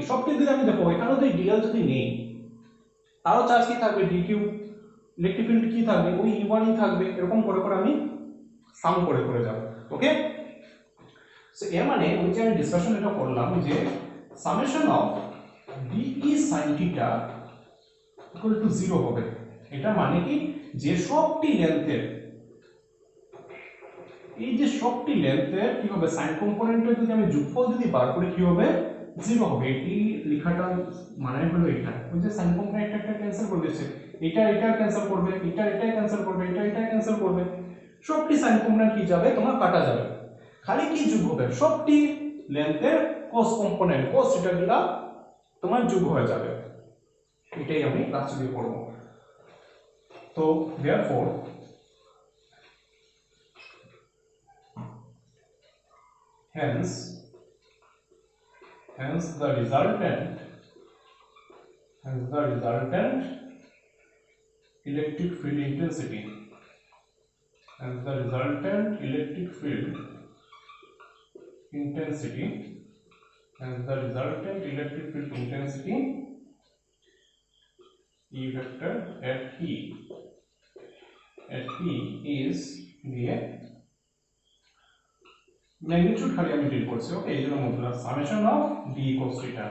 সবটি যদি আমি দেখো এখানে যদি ডিএল যদি নেই, আরো চার্জ কি থাকবে ডিকিউ, ইলেকট্রিক ফিল্ড কি থাকবে ওই E1 ই থাকবে, এরকম করে করে আমি সাম করে করে যাব। ওকে, সো এর মানে ওই যে আমি ডিসকাশন এটা করলাম যে summation of dE sin theta equal to 0 হবে। এটা মানে কি যে সবটি লেন্থের এই যে সবটি লেন্থের কি হবে সাইন কম্পোনেন্টের যদি আমি যোগফল যদি বার করি কি হবে 0 হবে। এটি লেখাটা মানে হলো এটা, ওই যে সাইন কম্পোনেন্ট একটা ক্যান্সেল করে দিয়েছে, এটা ক্যান্সেল করবে, এটা ক্যান্সেল করবে, এটা ক্যান্সেল করবে, সবটি সাইন কম্পোনেন্ট কি যাবে তোমার কাটা যাবে, খালি কি যোগ হবে সবটি লেন্থের cos কম্পোনেন্ট cos থিটাগুলা তোমার যোগ হয়ে যাবে। এটাই আমি লাস্টে দিয়ে করব। তো therefore hence the resultant electric field intensity E vector at P is দিয়ে ম্যাগনিটিউড খালি আমি ডিল করছি। ওকে, এই জন্য modulus summation of D cos theta,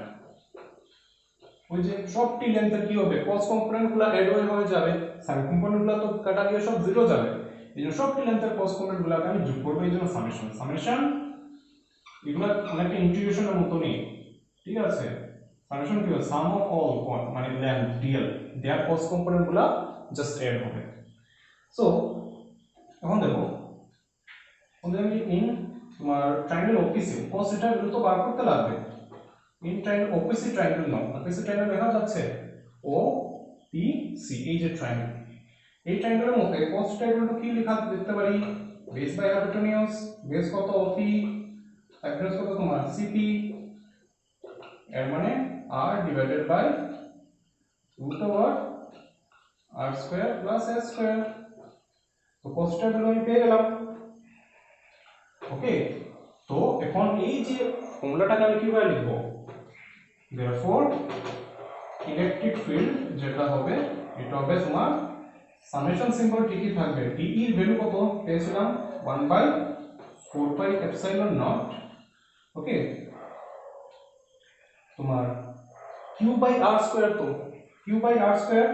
ওই যে সবটি লেন্থের কি হবে cos কম্পোনেন্টগুলো অ্যাড হয়ে যাবে, sin কম্পোনেন্টগুলো তো কাটা গিয়ে সব জিরো যাবে, এই জন্য সবটি লেন্থের cos কম্পোনেন্টগুলোকে আমি যোগ করব, এই জন্য সামেশন এগুলো অনেকটা ইন্টিগ্রেশনের মতো নেই, ঠিক আছে। সামেশন কি হবে সাম অফ অল মানে লেন্থ ডিএল দেয়ার cos কম্পোনেন্টগুলো জাস্ট অ্যাড হবে। সো এখন দেখো আমি ইন তোমার ট্রায়াঙ্গেল ওপিসি cos থিটা এগুলো তো বার করতে লাগবে। In triangle OPC triangle now, OPC triangle দেখা যাচ্ছে ও পি সি, এই যে ট্রায়াঙ্গেল, এই ট্রায়াঙ্গেলের মধ্যে cos থিটা ইকুয়াল টু কি লেখা লিখতে পারি বেস বাই হাইপোটেনিউস, বেস কত ওপি, হাইপোটেনিউস কত তোমার সিপি, এর মানে r divided by root over r square plus s square. তো cos থিটা ভ্যালু আমি পেয়ে গেলাম। ওকে, তো এখন এই যে ফর্মুলাটাকে আমি কিভাবে লিখব, therefore ইলেকট্রিক ফিল্ড যেটা হবে এটা হবে তোমার সামেশন সিম্বল ঠিকই থাকবে, ডি এর ভ্যালু কত পেয়েছিলাম 1/4 পাই এপসাইলন নট। ওকে, তোমার কিউ বাই আর স্কয়ার, তো কিউ বাই আর স্কয়ার,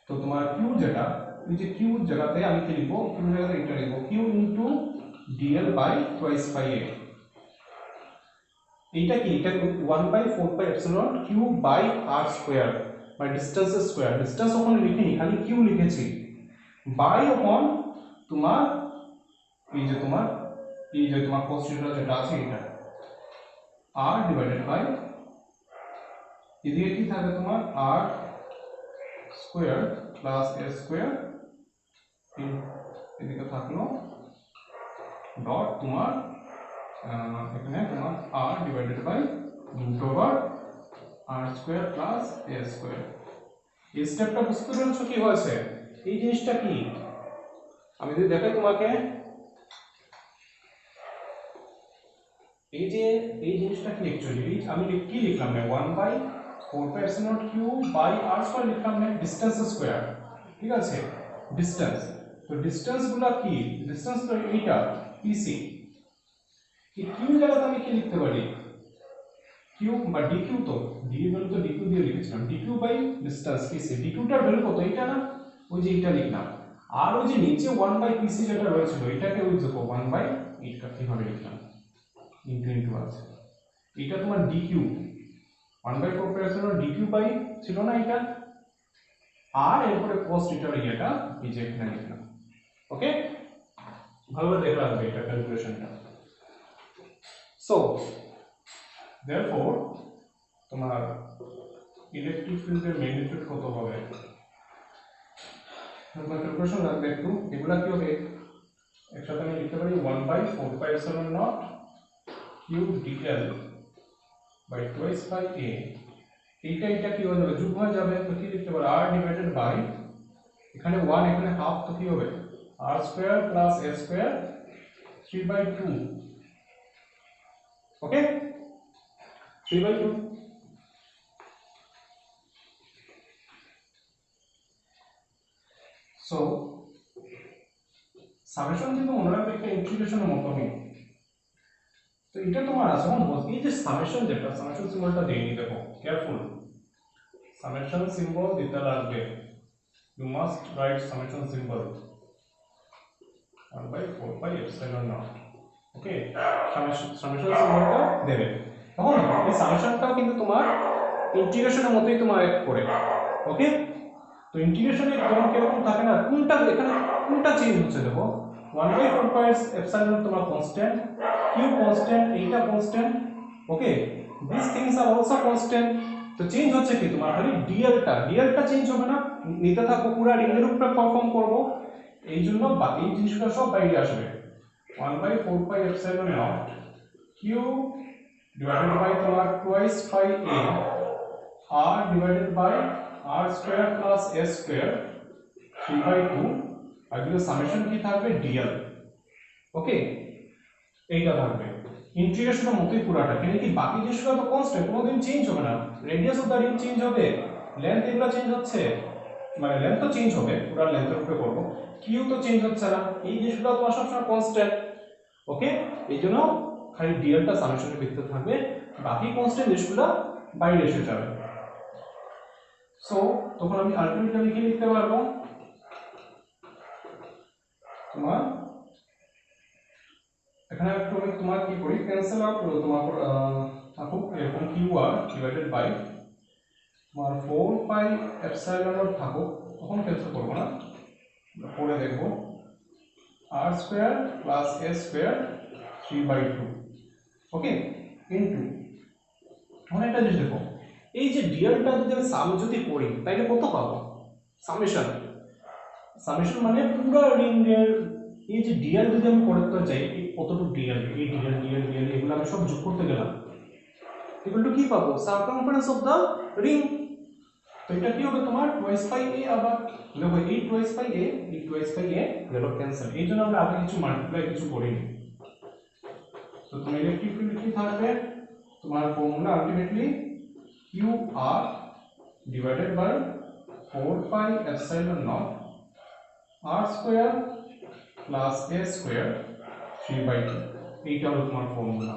তো তোমার কিউ যেটা এই যে কিউ জায়গাতে আমি কি লিখবো, কিউ জায়গাতে এটা লিখবো q into dl by twice pi a, এইটা কি এটা 1/4 pi epsilon q by r square by ডিসটেন্সের স্কয়ার, ডিসটেন্স ওখানে লিখিনি খালি কিউ লিখেছি, বাই অন তোমার এই যে তোমার এই যে তোমার cos থিটা যেটা আছে এটা r ডিভাইডেড বাই এদিকে কি থাকবে তোমার r square plus s square এদিকে থাকলো ডট তোমার এখানে তোমার r divided by root over r square plus s square. এই স্টেপটা বুঝতে পেরেছো কি হয়েছে? এই জিনিসটা কি আমি যদি দেখাই তোমাকে, এই যে এই জিনিসটা কি অ্যাকচুয়ালি আমি কি লিখলাম না 1/4π/Q বাই r স্কয়ার লিখলাম না, ডিসটেন্স স্কয়ার, ঠিক আছে ডিসটেন্স। তো ডিসটেন্স গুলো কি, ডিসটেন্স তো এইটা PC, এই q জায়গাতে আমি কি লিখতে পারি q বা dq, তো d ভ্যালু তো dq দিয়ে লিখেছিলাম, dq by distance PC, dq টার ভ্যালু কত এটা না, ওই যে এটা লিখলাম, আর ওই যে নিচে 1/PC যেটা রয়েছিল এটাকে ওই দেখো 1/8 কিভাবে লিখলাম ইনটু আছে, এটা তোমার dq 1/4 dq বাই ছিল না এটা, আর এরপরে cos থিটার এটা এই যে এখানে লিখলাম। ওকে, ভালোভাবে দেখে রাখবে এটা ক্যালকুলেশনটা। সো দেয়ারফর তোমার ইলেকট্রিক ফিল্ডের ম্যাগনিটিউড কত হবে তোমরা ক্যালকুলেশন রাখবে একটু, এগুলা কি হবে একসাথে আমি লিখতে পারি 1/4π0 q dl by twice by a, এইটা কি হয়ে যাবে যোগ হয়ে যাবে, তো কি লিখতে পারি r ডিভাইডেড বাই এখানে 1 এখানে হাফ, তো কি হবে r square plus s square 3/2। ওকে 3/2। সো সামেশন কিন্তু মনে রাখবে একটা ইন্টিগ্রেশনের মতো নেই, তো এটা তোমার আছে এই যে সামেশন যেটা সামেশন সিম্বলটা দিয়ে নিতে দেখো কেয়ারফুল, সামেশন সিম্বল দিতে লাগবে, you must write summation symbol 1/4πε0। Okay summation সিম্বলটা দেবে, তখন এই সামেশনটাও কিন্তু তোমার ইন্টিগ্রেশনের মতোই তোমার এক করে। ওকে, তো ইন্টিগ্রেশনে যেমন কিরকম থাকে না, কোনটা এখানে কোনটা চেঞ্জ হচ্ছে দেখো 1/4πε তোমার কনস্ট্যান্ট, q কনস্ট্যান্ট, এইটা constant. Okay, this things are also constant, তো চেঞ্জ হচ্ছে কি তোমার খালি ডিএলটা চেঞ্জ হবে না, নিতে থাকো পুরো রিং এর উপরে পারফর্ম করব, এই জন্য বাকি জিনিসগুলো সব বাইরে আসবে 1/4πε0 q ডিভাইডেড বাই তোমার twice by a r divided by r square plus s square 3/2, আর এগুলো সামেশন কি থাকবে dl। ওকে, এইটা থাকবে ইন্টিগ্রেশনের মতোই পুরাটা, কিন্তু কি বাকি জিনিসগুলো তো কনস্ট্যান্ট, কোনোদিন চেঞ্জ হবে না, radius of the ring change হবে, লেন্থ এগুলো চেঞ্জ হচ্ছে, মানে লেন্থ তো চেঞ্জ হবে পুরো লেন্থের উপরে করব, কিউ তো চেঞ্জ হচ্ছে না, এই জিনিসগুলো তোমার সবসময় কনস্ট্যান্ট। ওকে, এই জন্য খালি ডিএলটা সামেশনের ভিতরে থাকবে, বাকি কনস্ট্যান্ট জিনিসগুলো বাইরে এসে যাবে। সো তখন আমি আলটিমেটলি কি লিখতে পারবো তোমার এখানে একটু আমি তোমার কি করি ক্যান্সেল আউট করব, তোমার থাকুক এরকম কিউ আর ডিভাইডেড বাই তোমার 4πε0 থাকুক, তখন ক্যান্সেল করব না, পরে দেখব r square plus s square 3/2। ওকে, ইনটু এখন একটা জিনিস দেখো, এই যে ডিএলটা যদি আমি সাম যদি করি তাহলে কত পাবো, সামেশন মানে পুরো রিং এর এই যে ডিএল যদি আমি করতে চাই কতটুকু ডিএল, এই ডিএল এগুলো আমি সব যোগ করতে গেলাম ইকুয়াল টু কি পাবো সারকামফারেন্স অফ দা রিং, তো এটা কি হবে তোমার টুয়াইস বাই a, আবার দেখো এই টুয়াইস বাই a গেল ক্যান্সেল, এই জন্য আমরা আগে কিছু মাল্টিপ্লাই কিছু করিনি। তো তোমার ইলেকট্রিক ফিল্ড কি থাকবে তোমার formula ultimately qr divided by 4πε0 r square plus s square 3/2, এইটা হলো তোমার ফর্মুলা,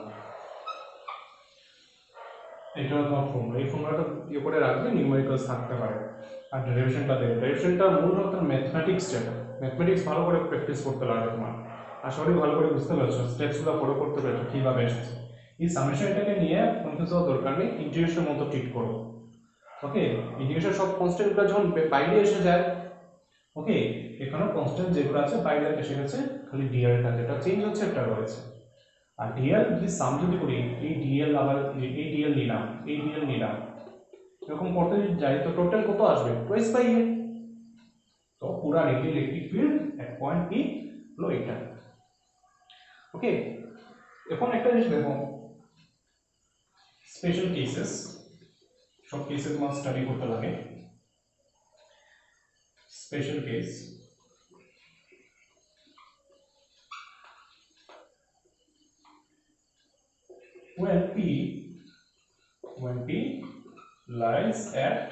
এটা হলো তোমার ফর্মুলা, এই ফর্মুলাটা ইয়ে করে রাখবে, নিউমেরিক্যালস থাকতে পারে, আর ডেরিভেশনটা দেবে, ডেরিভেশনটা মূল হলো তার ম্যাথমেটিক্স যেটা, ম্যাথমেটিক্স ভালো করে প্র্যাকটিস করতে লাগবে তোমার, আশা করি ভালো করে বুঝতে পারছো, স্টেপসগুলো ফলো করতে পেরেছো কিভাবে এসেছে। এই সামেশনটাকে নিয়ে কনফিউজ হওয়ার দরকার নেই, ইন্টিগ্রেশনের মতো ট্রিট করো। ওকে, ইন্টিগ্রেশন সব কনস্ট্যান্টগুলো যখন বাইরে এসে যায়, ওকে এখানেও কনস্ট্যান্ট যেগুলো আছে বাইরে এসে গেছে, খালি ডিআরটা যেটা চেঞ্জ হচ্ছে এটা রয়েছে। আর ডিএল যদি সাম যদি করি এই ডিএল আবার এই ডিএল নিলাম এই ডিএল নিলাম এরকম করতে যদি যাই তো টোটাল কত আসবে টুয়াইস বাই এ। তো পুরা রেডিয়াল ইলেকট্রিক ফিল্ড এট পয়েন্ট পি হলো এটা। ওকে, এখন একটা জিনিস দেখো, স্পেশাল কেসেস, সব কেসে তোমার স্টাডি করতে লাগে। Special case, when P lies at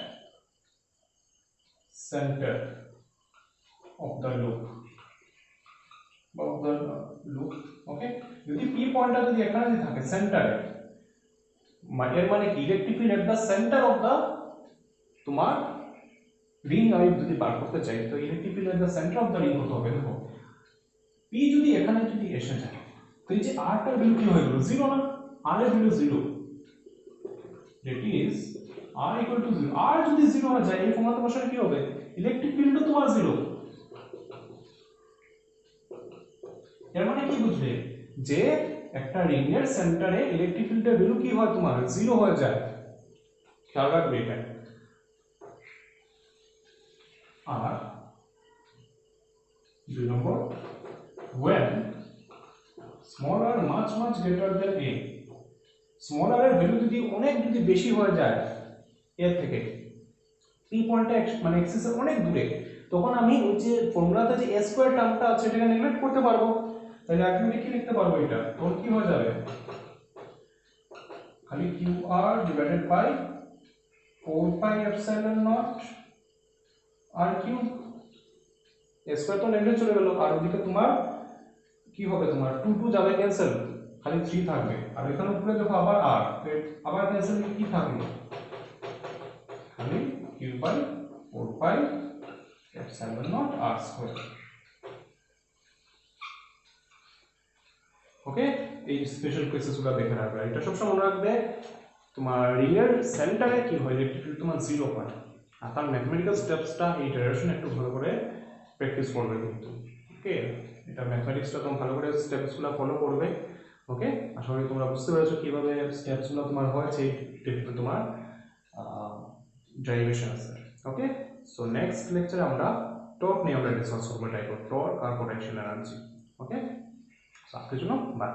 center of the loop, ওকে, যদি P পয়েন্টটা যদি এখানে যদি থাকে সেন্টারে, এর মানে কি electric field at the centre of the তোমার রিং আমি যদি বার করতে চাই তো electric field at the centre of the ring কত হবে দেখো, P যদি এখানে যদি এসে যায় তো এই যে R টার ভ্যালু কি হয়ে গেল 0 না, R এর value 0, that is R equal to 0, R যদি 0 হয়ে যায় এই ফর্মুলাতে বসালে কি হবে ইলেকট্রিক ফিল্ডও তোমার 0। এর মানে কি বুঝলে যে একটা রিং এর সেন্টারে ইলেকট্রিক ফিল্ডের ভ্যালু কি হয় তোমার 0 হয়ে যায়, খেয়াল রাখবে এটা। আর 2 নম্বর, when small r much greater than a, small r এর ভ্যালু যদি অনেক যদি বেশি হয়ে যায় এর থেকে পি পয়েন্টটা মানে এক্সিসের অনেক দূরে, তখন আমি ওই যে ফর্মুলাতে যে a স্কয়ার টার্মটা আছে এটাকে নেগলেক্ট করতে পারবো। তাহলে আলটিমেটলি কি লিখতে পারবো এটা, তখন কি হয়ে যাবে খালি qr divided by 4 pi epsilon not r cube, a square তো নেগলেক্ট চলে গেল, আর ওদিকে তোমার কি হবে তোমার 2 যাবে ক্যান্সেল, খালি 3 থাকবে, আর এখানে উপরে দেখো আবার r, তো আবার ক্যান্সেল কি থাকবে খালি q by 4 pi epsilon not r square. Okay, এই স্পেশাল কেসেসগুলো দেখে রাখবে, এটা সবসময় মনে রাখবে তোমার রিং সেন্টারে কি হয় ইলেকট্রিক ফিল্ড তোমার 0 হয়, আর তার ম্যাথমেটিক্যাল স্টেপসটা এই ডাইরেকশনে একটু ভালো করে প্র্যাকটিস করবে কিন্তু। ওকে, এটা ম্যাথমেটিক্সটা তোমরা ভালো করে স্টেপসগুলো ফলো করবে। ওকে, আশা করি তোমরা বুঝতে পেরেছো কিভাবে স্টেপসগুলো তোমার হয়েছে তোমার ডেরিভেশন আছে। ওকে, সো নেক্সট লেকচারে আমরা টর্ক নিয়ে আমরা ডিসকাস করবো, টাইপ অফ টর্ক আর পোটেনশিয়াল এনার্জি। ওকে, সো আজকের জন্য বাই।